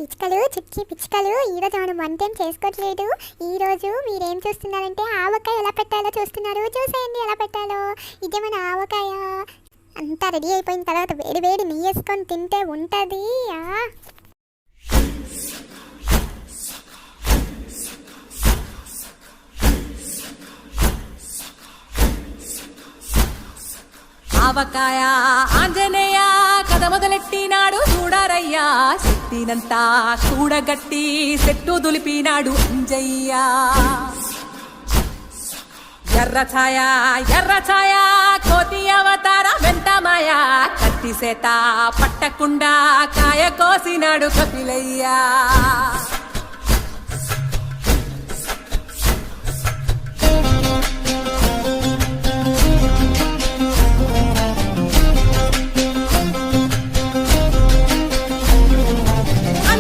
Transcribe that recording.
పిచ్చుకలు చిక్కి పిచ్చుకలు ఈరోజు మనం వంట ఏం చేసుకోవట్లేదు. ఈరోజు మీరేం చూస్తున్నారంటే ఆవకాయ ఎలా పెట్టాలో చూస్తున్నారు. చూసేయండి ఎలా పెట్టాలో. ఇదే మన ఆవకాయ. అంతా రెడీ అయిపోయిన తర్వాత వేడి వేడి నెయ్యి వేసుకొని తింటే ఉంటుంది. ఆవకాయ ఆంజనేయ కథ మొదలెట్టినాడు చూడారయ్యా. శక్తినంతా కూడగట్టి చెట్టు దులిపినాడు అంజయ్య. ఎర్ర ఛాయ కోతి అవతార వెంటమాయ. కత్తి సేత పట్టకుండా కాయ కోసినాడు కపిలయ్యా.